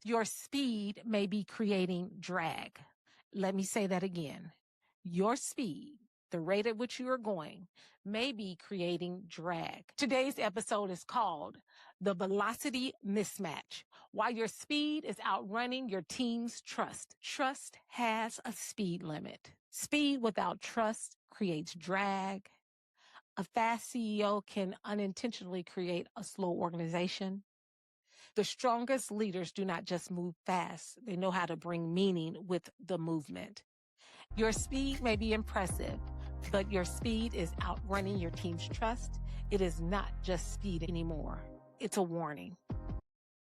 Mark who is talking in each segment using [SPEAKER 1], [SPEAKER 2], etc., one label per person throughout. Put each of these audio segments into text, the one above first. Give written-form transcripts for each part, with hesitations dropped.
[SPEAKER 1] Your speed may be creating drag. Let me say that again. Your speed, the rate at which you are going, may be creating drag. Today's episode is called The Velocity Mismatch: Why Your Speed is Outrunning Your Team's Trust. Trust has a speed limit. Speed without trust creates drag. A fast CEO can unintentionally create a slow organization. The strongest leaders do not just move fast, they know how to bring meaning with the movement. Your speed may be impressive, but your speed is outrunning your team's trust. It is not just speed anymore. It's a warning.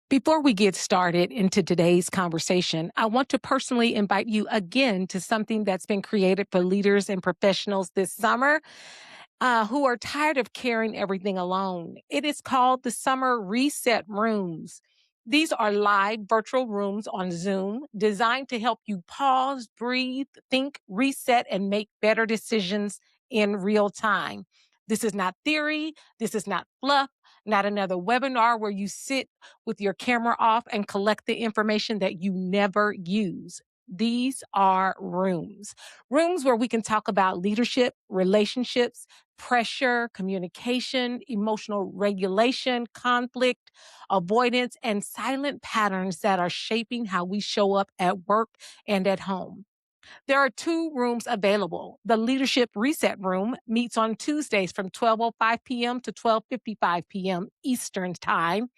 [SPEAKER 1] Before we get started into today's conversation, I want to personally invite you again to something that's been created for leaders and professionals this summer who are tired of carrying everything alone. It is called the Summer Reset Rooms. These are live virtual rooms on Zoom designed to help you pause, breathe, think, reset, and make better decisions in real time. This is not theory. This is not fluff, not another webinar where you sit with your camera off and collect the information that you never use. These are rooms where we can talk about leadership, relationships, pressure, communication, emotional regulation, conflict, avoidance, and silent patterns that are shaping how we show up at work and at home. There are 2 rooms available. The Leadership Reset Room meets on Tuesdays from 12:05 p.m. to 12:55 p.m. Eastern Time.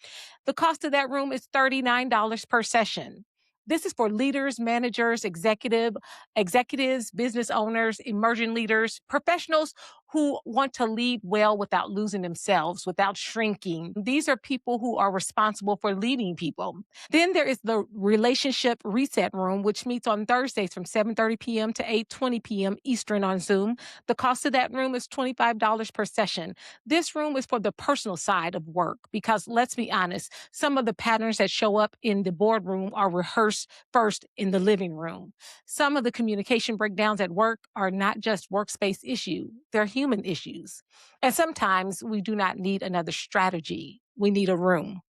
[SPEAKER 1] The cost of that room is $39 per session. This is for leaders, managers, executives, business owners, emerging leaders, professionals who want to lead well without losing themselves, without shrinking. These are people who are responsible for leading people. Then there is the Relationship Reset Room, which meets on Thursdays from 7:30 p.m. to 8:20 p.m. Eastern on Zoom. The cost of that room is $25 per session. This room is for the personal side of work because, let's be honest, some of the patterns that show up in the boardroom are rehearsed first in the living room. Some of the communication breakdowns at work are not just workspace issues, they're human issues. And sometimes we do not need another strategy. We need a room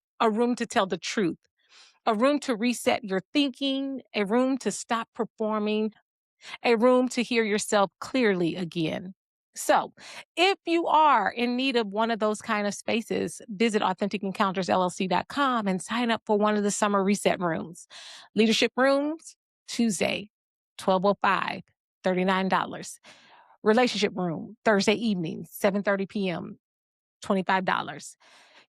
[SPEAKER 1] to tell the truth, a room to reset your thinking, a room to stop performing, a room to hear yourself clearly again. So, if you are in need of one of those kind of spaces, visit AuthenticEncountersLLC.com and sign up for one of the summer reset rooms. Leadership rooms, Tuesday, 12:05, $39. Relationship room, Thursday evening, 7:30 p.m., $25.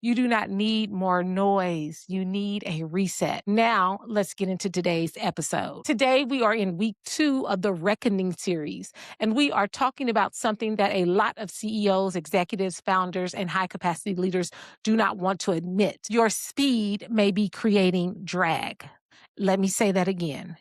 [SPEAKER 1] You do not need more noise. You need a reset. Now, let's get into today's episode. Today, we are in week 2 of the Reckoning series, and we are talking about something that a lot of CEOs, executives, founders, and high capacity leaders do not want to admit. Your speed may be creating drag. Let me say that again.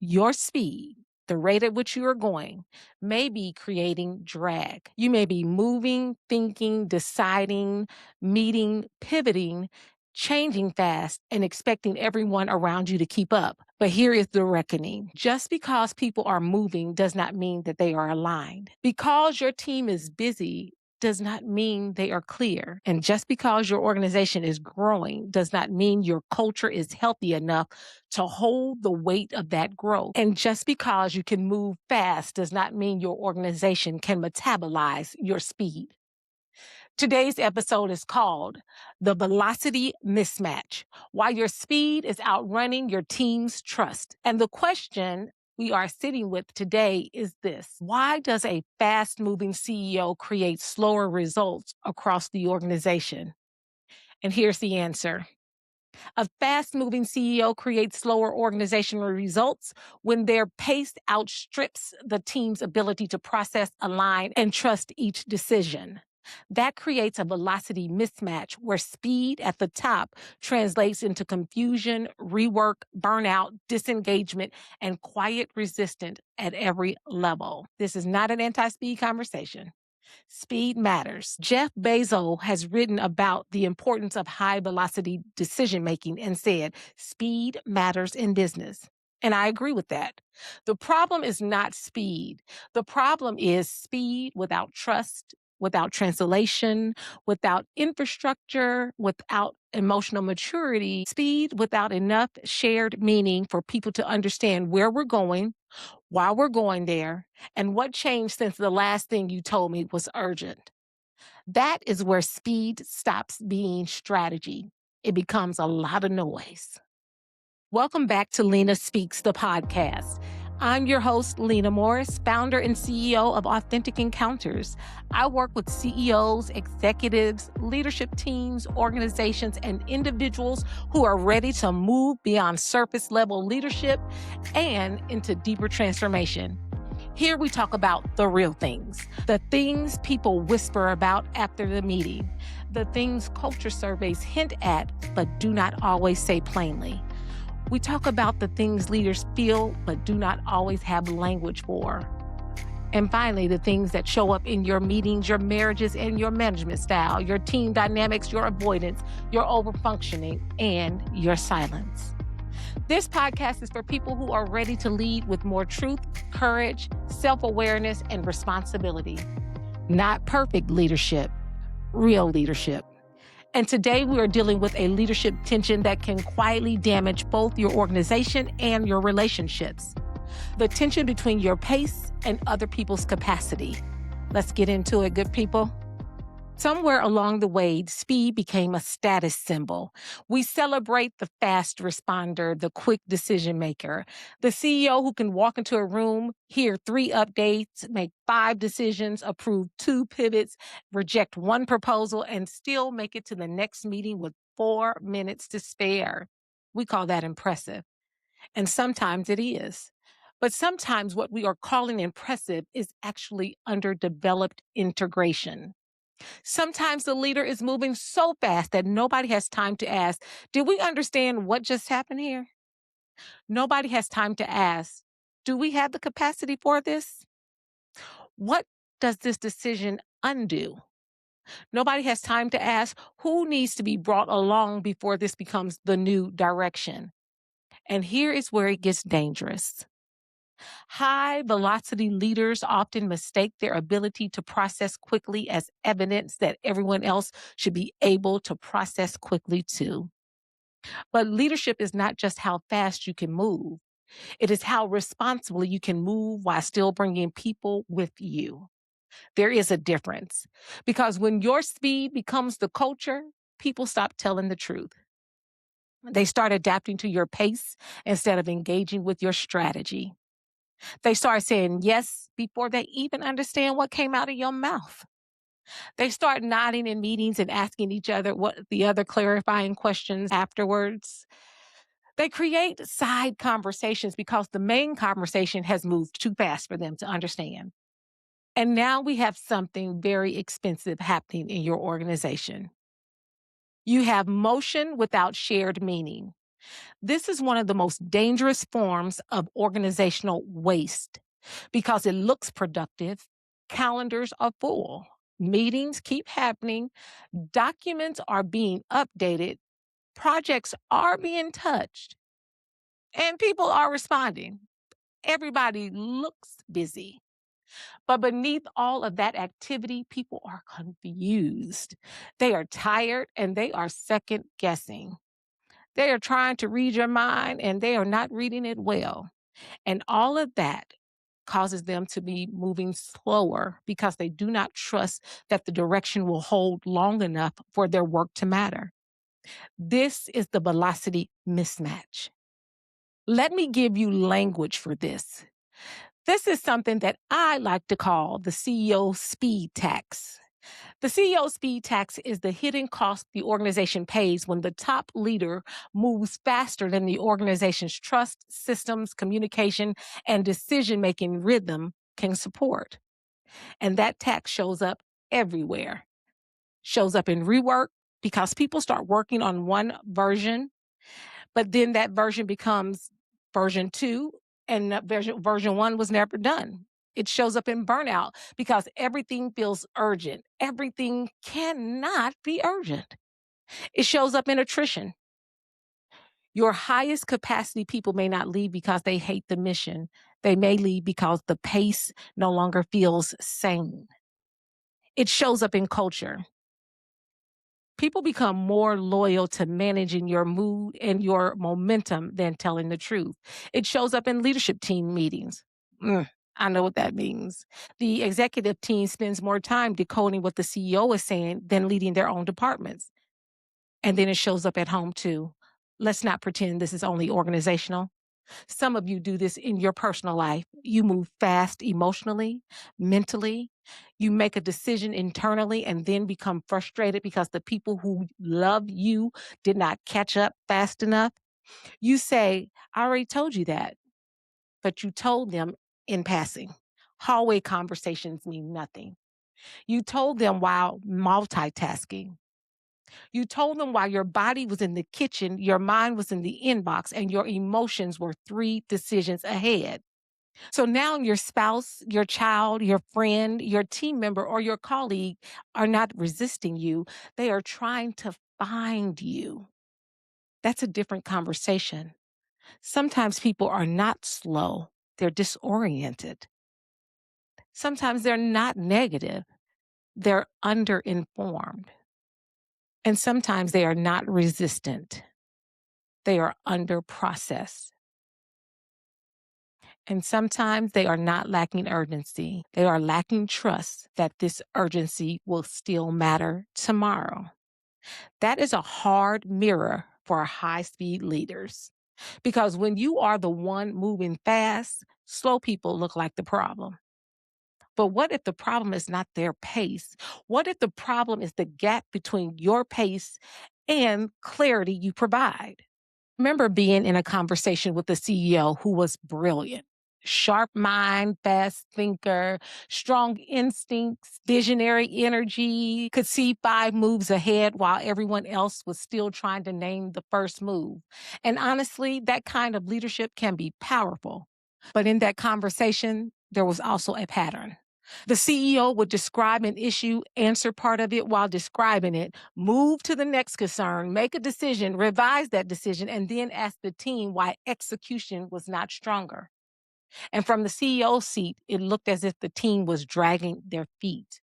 [SPEAKER 1] Your speed, the rate at which you are going, may be creating drag. You may be moving, thinking, deciding, meeting, pivoting, changing fast, and expecting everyone around you to keep up. But here is the reckoning. Just because people are moving does not mean that they are aligned. Because your team is busy does not mean they are clear. And just because your organization is growing does not mean your culture is healthy enough to hold the weight of that growth. And just because you can move fast does not mean your organization can metabolize your speed. Today's episode is called The Velocity Mismatch: Why Your Speed is Outrunning Your Team's Trust. And the question we are sitting with today is this: why does a fast-moving CEO create slower results across the organization? And here's the answer. A fast-moving CEO creates slower organizational results when their pace outstrips the team's ability to process, align, and trust each decision. That creates a velocity mismatch where speed at the top translates into confusion, rework, burnout, disengagement, and quiet resistance at every level. This is not an anti-speed conversation. Speed matters. Jeff Bezos has written about the importance of high velocity decision making and said, speed matters in business. And I agree with that. The problem is not speed. The problem is speed without trust, without translation, without infrastructure, without emotional maturity, speed without enough shared meaning for people to understand where we're going, why we're going there, and what changed since the last thing you told me was urgent. That is where speed stops being strategy. It becomes a lot of noise. Welcome back to Lena Speaks, the podcast. I'm your host, Lena Morris, founder and CEO of Authentic Encounters. I work with CEOs, executives, leadership teams, organizations, and individuals who are ready to move beyond surface level leadership and into deeper transformation. Here we talk about the real things, the things people whisper about after the meeting, the things culture surveys hint at but do not always say plainly. We talk about the things leaders feel but do not always have language for. And finally, the things that show up in your meetings, your marriages, and your management style, your team dynamics, your avoidance, your overfunctioning, and your silence. This podcast is for people who are ready to lead with more truth, courage, self-awareness, and responsibility. Not perfect leadership, real leadership. And today we are dealing with a leadership tension that can quietly damage both your organization and your relationships. The tension between your pace and other people's capacity. Let's get into it, good people. Somewhere along the way, speed became a status symbol. We celebrate the fast responder, the quick decision maker, the CEO who can walk into a room, hear 3 updates, make 5 decisions, approve 2 pivots, reject 1 proposal, and still make it to the next meeting with 4 minutes to spare. We call that impressive. And sometimes it is. But sometimes what we are calling impressive is actually underdeveloped integration. Sometimes the leader is moving so fast that nobody has time to ask, did we understand what just happened here? Nobody has time to ask, do we have the capacity for this? What does this decision undo? Nobody has time to ask, who needs to be brought along before this becomes the new direction? And here is where it gets dangerous. High velocity leaders often mistake their ability to process quickly as evidence that everyone else should be able to process quickly too. But leadership is not just how fast you can move. It is how responsibly you can move while still bringing people with you. There is a difference because when your speed becomes the culture, people stop telling the truth. They start adapting to your pace instead of engaging with your strategy. They start saying yes before they even understand what came out of your mouth. They start nodding in meetings and asking each other what the other clarifying questions afterwards. They create side conversations because the main conversation has moved too fast for them to understand. And now we have something very expensive happening in your organization. You have motion without shared meaning. This is one of the most dangerous forms of organizational waste because it looks productive. Calendars are full. Meetings keep happening. Documents are being updated. Projects are being touched. And people are responding. Everybody looks busy. But beneath all of that activity, people are confused. They are tired and they are second guessing. They are trying to read your mind and they are not reading it well. And all of that causes them to be moving slower because they do not trust that the direction will hold long enough for their work to matter. This is the velocity mismatch. Let me give you language for this. This is something that I like to call the CEO speed tax. The CEO speed tax is the hidden cost the organization pays when the top leader moves faster than the organization's trust, systems, communication, and decision-making rhythm can support. And that tax shows up everywhere. Shows up in rework because people start working on one version, but then that version becomes version 2, and version 1 was never done. It shows up in burnout because everything feels urgent. Everything cannot be urgent. It shows up in attrition. Your highest capacity people may not leave because they hate the mission. They may leave because the pace no longer feels sane. It shows up in culture. People become more loyal to managing your mood and your momentum than telling the truth. It shows up in leadership team meetings. I know what that means. The executive team spends more time decoding what the CEO is saying than leading their own departments. And then it shows up at home too. Let's not pretend this is only organizational. Some of you do this in your personal life. You move fast emotionally, mentally. You make a decision internally and then become frustrated because the people who love you did not catch up fast enough. You say, I already told you that, but you told them in passing. Hallway conversations mean nothing. You told them while multitasking. You told them while your body was in the kitchen, your mind was in the inbox, and your emotions were 3 decisions ahead. So now your spouse, your child, your friend, your team member, or your colleague are not resisting you. They are trying to find you. That's a different conversation. Sometimes people are not slow, they're disoriented. Sometimes they're not negative, they're underinformed. And sometimes they are not resistant, they are under process. And sometimes they are not lacking urgency. They are lacking trust that this urgency will still matter tomorrow. That is a hard mirror for high-speed leaders. Because when you are the one moving fast, slow people look like the problem. But what if the problem is not their pace? What if the problem is the gap between your pace and clarity you provide? Remember being in a conversation with the CEO who was brilliant. Sharp mind, fast thinker, strong instincts, visionary energy, could see 5 moves ahead while everyone else was still trying to name the first move. And honestly, that kind of leadership can be powerful. But in that conversation, there was also a pattern. The CEO would describe an issue, answer part of it while describing it, move to the next concern, make a decision, revise that decision, and then ask the team why execution was not stronger. And from the CEO's seat, it looked as if the team was dragging their feet.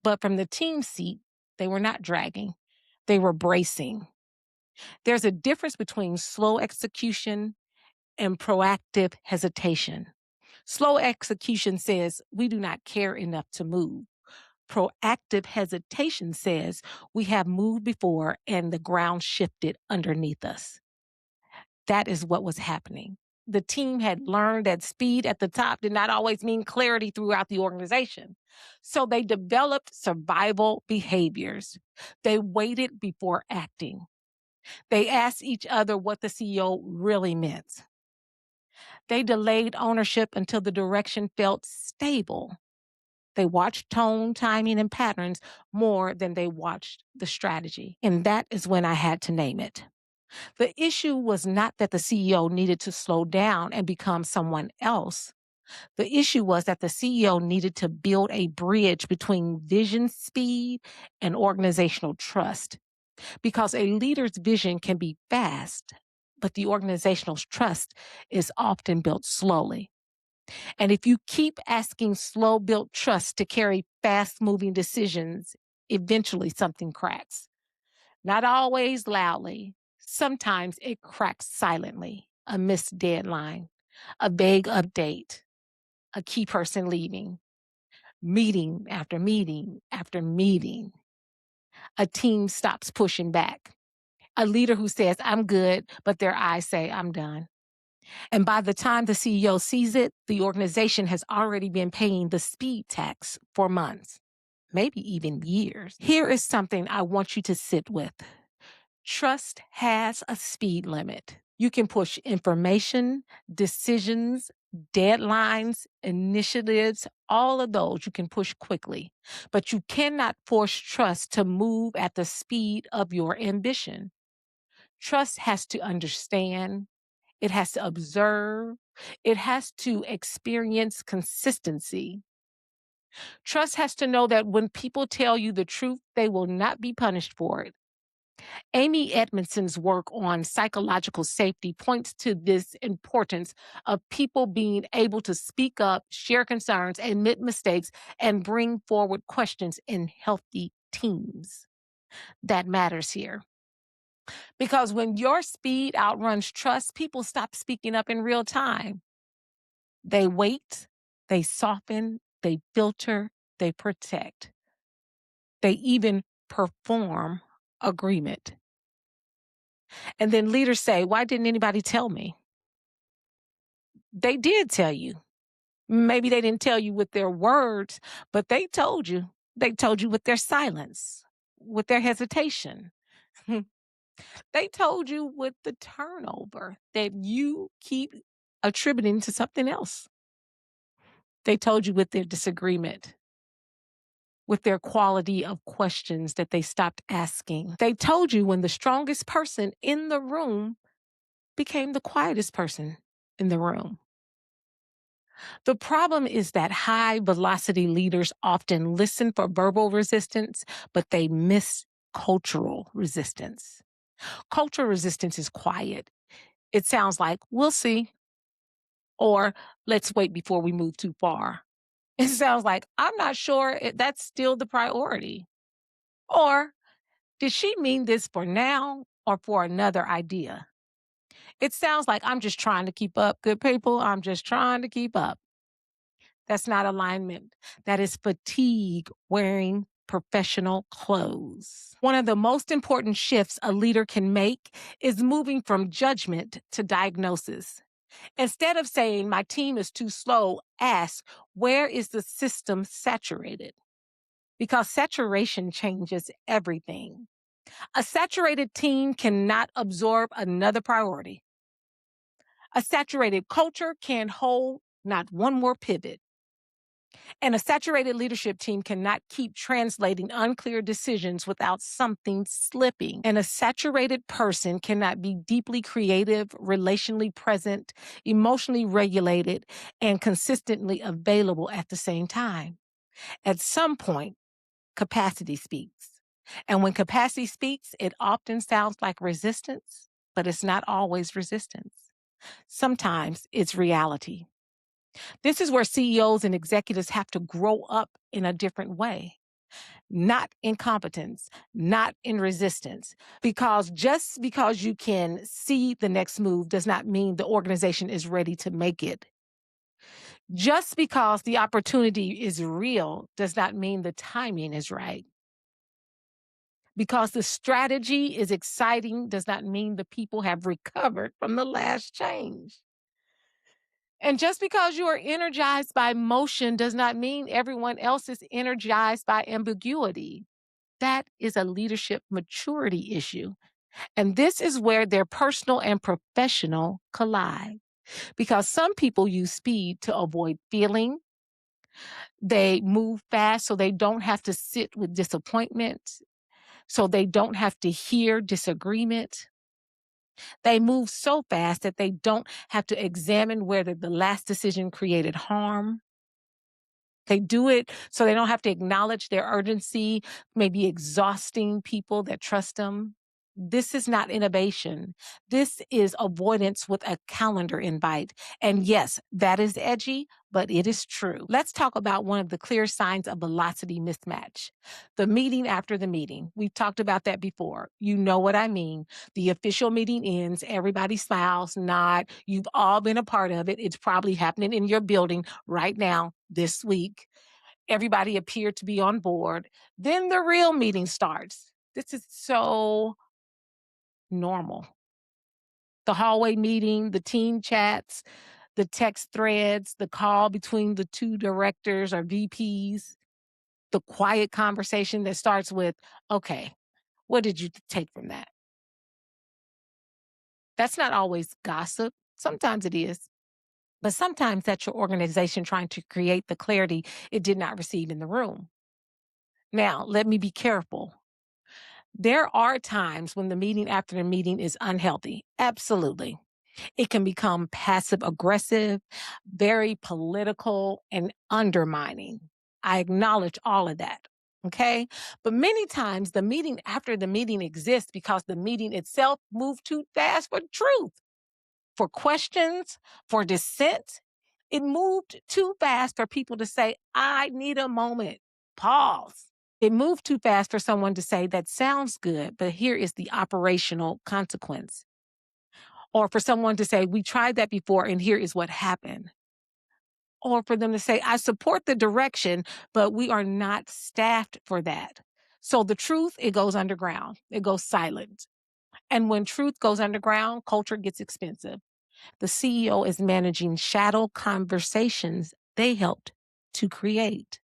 [SPEAKER 1] But from the team's seat, they were not dragging, they were bracing. There's a difference between slow execution and proactive hesitation. Slow execution says we do not care enough to move. Proactive hesitation says we have moved before and the ground shifted underneath us. That is what was happening. The team had learned that speed at the top did not always mean clarity throughout the organization. So they developed survival behaviors. They waited before acting. They asked each other what the CEO really meant. They delayed ownership until the direction felt stable. They watched tone, timing, and patterns more than they watched the strategy. And that is when I had to name it. The issue was not that the CEO needed to slow down and become someone else. The issue was that the CEO needed to build a bridge between vision speed and organizational trust. Because a leader's vision can be fast, but the organizational trust is often built slowly. And if you keep asking slow built trust to carry fast moving decisions, eventually something cracks. Not always loudly. Sometimes it cracks silently. A missed deadline, a vague update, a key person leaving, meeting after meeting after meeting. A team stops pushing back. A leader who says, I'm good, but their eyes say, I'm done. And by the time the CEO sees it, the organization has already been paying the speed tax for months, maybe even years. Here is something I want you to sit with. Trust has a speed limit. You can push information, decisions, deadlines, initiatives, all of those you can push quickly. But you cannot force trust to move at the speed of your ambition. Trust has to understand, it has to observe, it has to experience consistency. Trust has to know that when people tell you the truth, they will not be punished for it. Amy Edmondson's work on psychological safety points to this importance of people being able to speak up, share concerns, admit mistakes, and bring forward questions in healthy teams. That matters here. Because when your speed outruns trust, people stop speaking up in real time. They wait, they soften, they filter, they protect. They even perform agreement. And then leaders say, why didn't anybody tell me? They did tell you. Maybe they didn't tell you with their words, but they told you. They told you with their silence, with their hesitation. They told you with the turnover that you keep attributing to something else. They told you with their disagreement, with their quality of questions that they stopped asking. They told you when the strongest person in the room became the quietest person in the room. The problem is that high velocity leaders often listen for verbal resistance, but they miss cultural resistance. Cultural resistance is quiet. It sounds like, we'll see, or let's wait before we move too far. It sounds like, I'm not sure if that's still the priority. Or, did she mean this for now or for another idea? It sounds like, I'm just trying to keep up, good people. I'm just trying to keep up. That's not alignment. That is fatigue wearing professional clothes. One of the most important shifts a leader can make is moving from judgment to diagnosis. Instead of saying, my team is too slow, ask, where is the system saturated? Because saturation changes everything. A saturated team cannot absorb another priority. A saturated culture can't hold not one more pivot. And a saturated leadership team cannot keep translating unclear decisions without something slipping. And a saturated person cannot be deeply creative, relationally present, emotionally regulated, and consistently available at the same time. At some point, capacity speaks. And when capacity speaks, it often sounds like resistance, but it's not always resistance. Sometimes it's reality. This is where CEOs and executives have to grow up in a different way, not incompetence, not in resistance. Because just because you can see the next move does not mean the organization is ready to make it. Just because the opportunity is real does not mean the timing is right. Because the strategy is exciting does not mean the people have recovered from the last change. And just because you are energized by motion does not mean everyone else is energized by ambiguity. That is a leadership maturity issue. And this is where their personal and professional collide. Because some people use speed to avoid feeling. They move fast so they don't have to sit with disappointment, so they don't have to hear disagreement. They move so fast that they don't have to examine whether the last decision created harm. They do it so they don't have to acknowledge their urgency, maybe exhausting people that trust them. This is not innovation. This is avoidance with a calendar invite. And yes, that is edgy, but it is true. Let's talk about one of the clear signs of velocity mismatch. The meeting after the meeting. We've talked about that before. You know what I mean. The official meeting ends, everybody smiles, nod. You've all been a part of it. It's probably happening in your building right now, this week. Everybody appeared to be on board. Then the real meeting starts. This is so normal. The hallway meeting, the team chats, the text threads, the call between the two directors or VPs, the quiet conversation that starts with, okay, what did you take from that? That's not always gossip. Sometimes it is. But sometimes that's your organization trying to create the clarity it did not receive in the room. Now, let me be careful. There are times when the meeting after the meeting is unhealthy. Absolutely. It can become passive aggressive, very political, and undermining. I acknowledge all of that. Okay. But many times the meeting after the meeting exists because the meeting itself moved too fast for truth, for questions, for dissent. It moved too fast for people to say, I need a moment. Pause. It moved too fast for someone to say, that sounds good, but here is the operational consequence. Or for someone to say, we tried that before and here is what happened. Or for them to say, I support the direction, but we are not staffed for that. So the truth, it goes underground. It goes silent. And when truth goes underground, culture gets expensive. The CEO is managing shadow conversations they helped to create.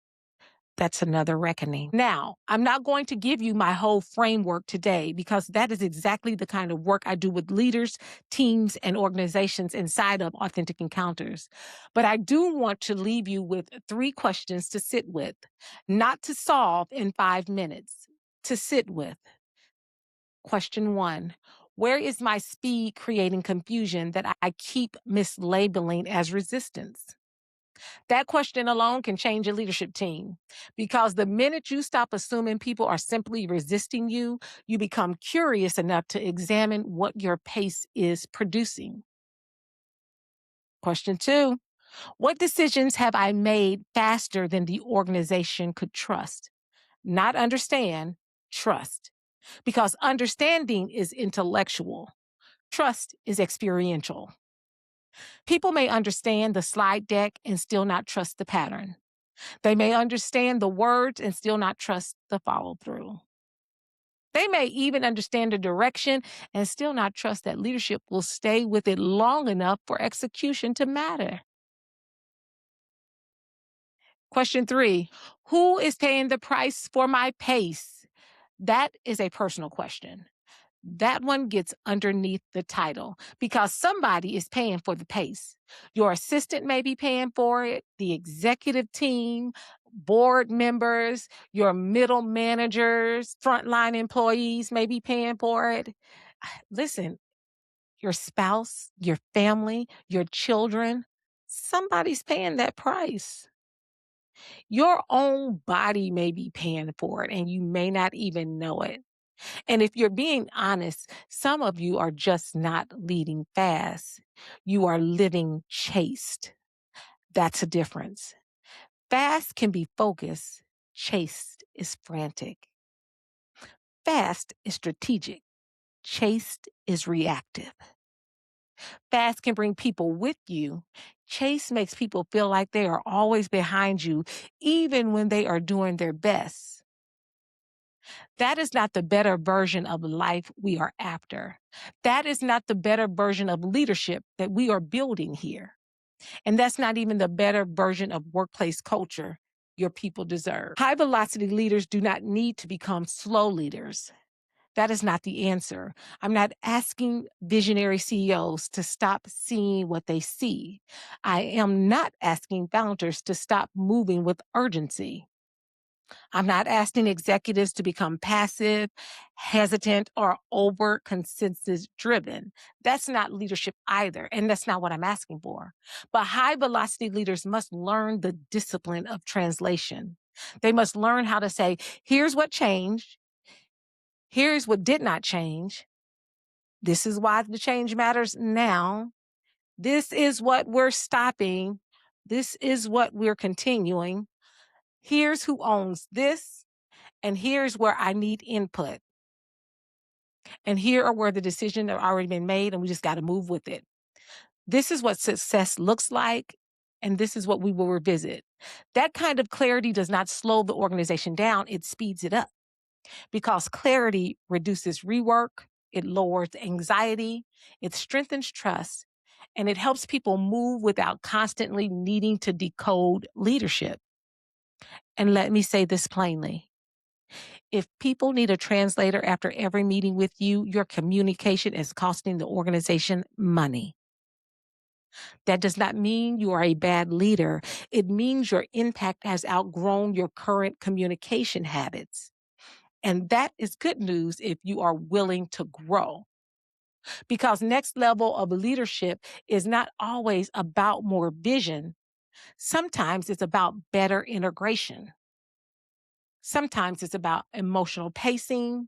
[SPEAKER 1] That's another reckoning. Now, I'm not going to give you my whole framework today because that is exactly the kind of work I do with leaders, teams, and organizations inside of Authentic Encounters. But I do want to leave you with 3 questions to sit with, not to solve in 5 minutes, to sit with. Question 1. Where is my speed creating confusion that I keep mislabeling as resistance? That question alone can change a leadership team because the minute you stop assuming people are simply resisting you, you become curious enough to examine what your pace is producing. Question 2. What decisions have I made faster than the organization could trust? Not understand, trust. Because understanding is intellectual, trust is experiential. People may understand the slide deck and still not trust the pattern. They may understand the words and still not trust the follow through. They may even understand the direction and still not trust that leadership will stay with it long enough for execution to matter. Question 3. Who is paying the price for my pace? That is a personal question. That one gets underneath the title because somebody is paying for the pace. Your assistant may be paying for it, the executive team, board members, your middle managers, frontline employees may be paying for it. Listen, your spouse, your family, your children, somebody's paying that price. Your own body may be paying for it and you may not even know it. And if you're being honest, some of you are just not leading fast. You are living chased. That's a difference. Fast can be focused. Chased is frantic. Fast is strategic. Chased is reactive. Fast can bring people with you. Chase makes people feel like they are always behind you, even when they are doing their best. That is not the better version of life we are after. That is not the better version of leadership that we are building here. And that's not even the better version of workplace culture your people deserve. High velocity leaders do not need to become slow leaders. That is not the answer. I'm not asking visionary CEOs to stop seeing what they see. I am not asking founders to stop moving with urgency. I'm not asking executives to become passive, hesitant, or over consensus driven. That's not leadership either. And that's not what I'm asking for. But high velocity leaders must learn the discipline of translation. They must learn how to say, here's what changed. Here's what did not change. This is why the change matters now. This is what we're stopping. This is what we're continuing. Here's who owns this. And here's where I need input. And here are where the decisions have already been made and we just got to move with it. This is what success looks like. And this is what we will revisit. That kind of clarity does not slow the organization down. It speeds it up because clarity reduces rework. It lowers anxiety. It strengthens trust. And it helps people move without constantly needing to decode leadership. And let me say this plainly. If people need a translator after every meeting with you, your communication is costing the organization money. That does not mean you are a bad leader. It means your impact has outgrown your current communication habits. And that is good news if you are willing to grow. Because next level of leadership is not always about more vision. Sometimes it's about better integration. Sometimes it's about emotional pacing,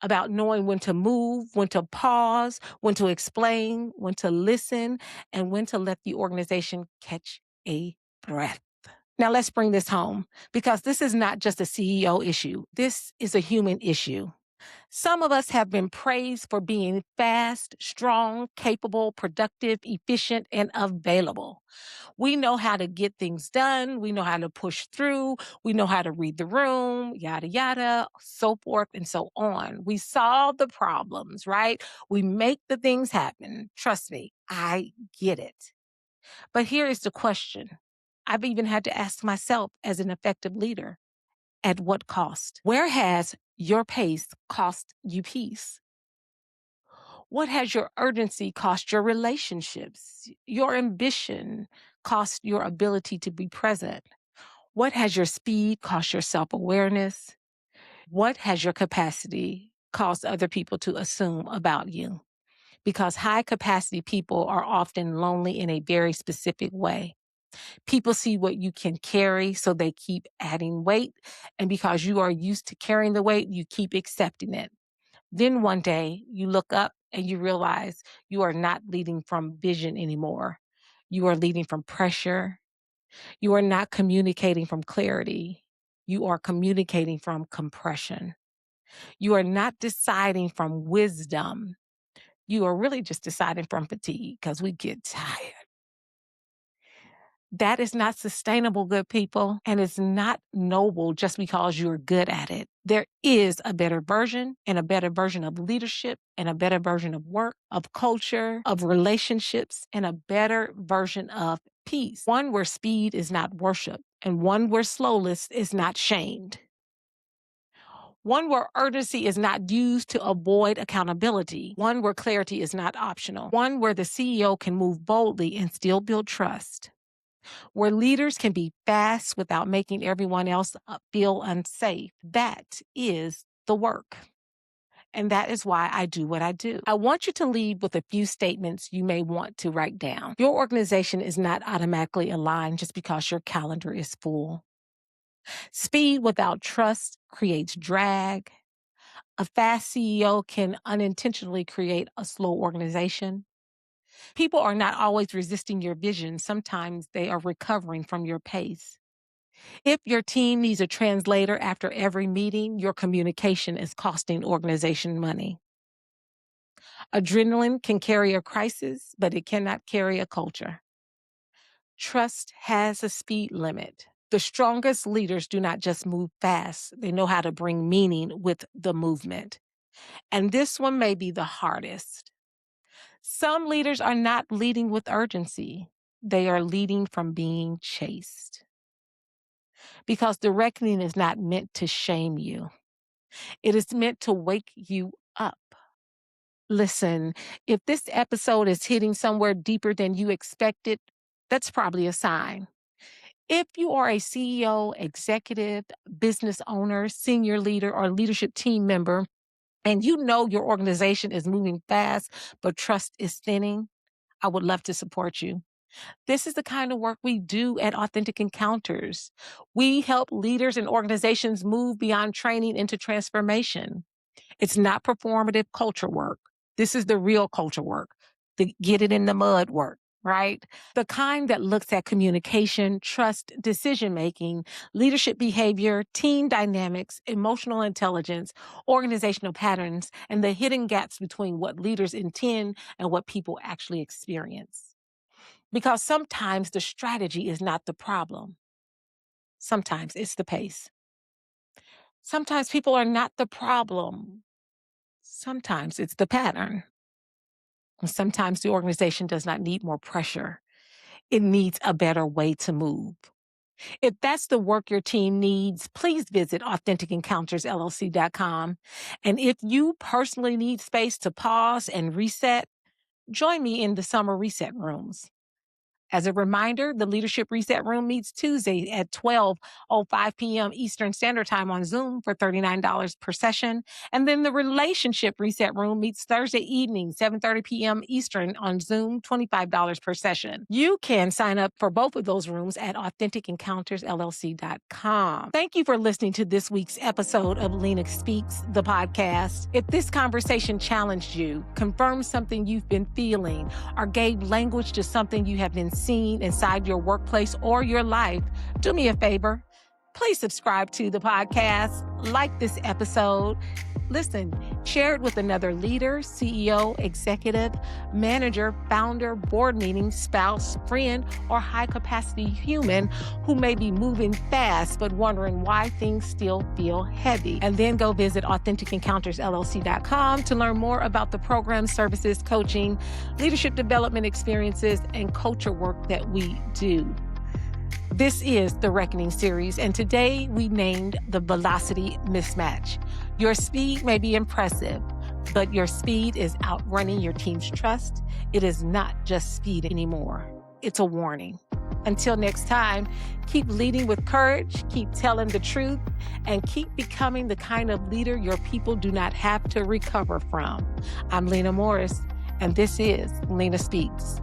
[SPEAKER 1] about knowing when to move, when to pause, when to explain, when to listen, and when to let the organization catch a breath. Now let's bring this home, because this is not just a CEO issue. This is a human issue. Some of us have been praised for being fast, strong, capable, productive, efficient, and available. We know how to get things done. We know how to push through. We know how to read the room, yada, yada, so forth and so on. We solve the problems, right? We make the things happen. Trust me, I get it. But here is the question. I've even had to ask myself as an effective leader, at what cost? Where has your pace cost you peace? What has your urgency cost your relationships? Your ambition cost your ability to be present? What has your speed cost your self-awareness? What has your capacity caused other people to assume about you? Because high capacity people are often lonely in a very specific way. People see what you can carry, so they keep adding weight. And because you are used to carrying the weight, you keep accepting it. Then one day you look up and you realize you are not leading from vision anymore. You are leading from pressure. You are not communicating from clarity. You are communicating from compression. You are not deciding from wisdom. You are really just deciding from fatigue, because we get tired. That is not sustainable, good people, and it's not noble just because you're good at it. There is a better version, and a better version of leadership, and a better version of work, of culture, of relationships, and a better version of peace. One where speed is not worship, and one where slowness is not shamed. One where urgency is not used to avoid accountability. One where clarity is not optional. One where the CEO can move boldly and still build trust. Where leaders can be fast without making everyone else feel unsafe. That is the work. And that is why I do what I do. I want you to leave with a few statements you may want to write down. Your organization is not automatically aligned just because your calendar is full. Speed without trust creates drag. A fast CEO can unintentionally create a slow organization. People are not always resisting your vision. Sometimes they are recovering from your pace. If your team needs a translator after every meeting, your communication is costing organization money. Adrenaline can carry a crisis, but it cannot carry a culture. Trust has a speed limit. The strongest leaders do not just move fast, they know how to bring meaning with the movement. And this one may be the hardest. Some leaders are not leading with urgency. They are leading from being chased. Because directing is not meant to shame you. It is meant to wake you up. Listen, if this episode is hitting somewhere deeper than you expected, that's probably a sign. If you are a CEO, executive, business owner, senior leader, or leadership team member, and you know your organization is moving fast, but trust is thinning, I would love to support you. This is the kind of work we do at Authentic Encounters. We help leaders and organizations move beyond training into transformation. It's not performative culture work. This is the real culture work, the get it in the mud work, right? The kind that looks at communication, trust, decision-making, leadership behavior, team dynamics, emotional intelligence, organizational patterns, and the hidden gaps between what leaders intend and what people actually experience. Because sometimes the strategy is not the problem. Sometimes it's the pace. Sometimes people are not the problem. Sometimes it's the pattern. And sometimes the organization does not need more pressure. It needs a better way to move. If that's the work your team needs, please visit AuthenticEncountersLLC.com. And if you personally need space to pause and reset, join me in the summer reset rooms. As a reminder, the Leadership Reset Room meets Tuesday at 12:05 p.m. Eastern Standard Time on Zoom for $39 per session. And then the Relationship Reset Room meets Thursday evening, 7:30 p.m. Eastern on Zoom, $25 per session. You can sign up for both of those rooms at AuthenticEncountersLLC.com. Thank you for listening to this week's episode of Lena Speaks, the podcast. If this conversation challenged you, confirmed something you've been feeling, or gave language to something you have been seeing inside your workplace or your life, do me a favor. Please subscribe to the podcast, like this episode. Listen, share it with another leader, CEO, executive, manager, founder, board meeting, spouse, friend, or high-capacity human who may be moving fast but wondering why things still feel heavy. And then go visit AuthenticEncountersLLC.com to learn more about the program, services, coaching, leadership development experiences, and culture work that we do. This is the Reckoning series, and today we named the Velocity Mismatch. Your speed may be impressive, but your speed is outrunning your team's trust. It is not just speed anymore. It's a warning. Until next time, keep leading with courage, keep telling the truth, and keep becoming the kind of leader your people do not have to recover from. I'm Lena Morris, and this is Lena Speaks.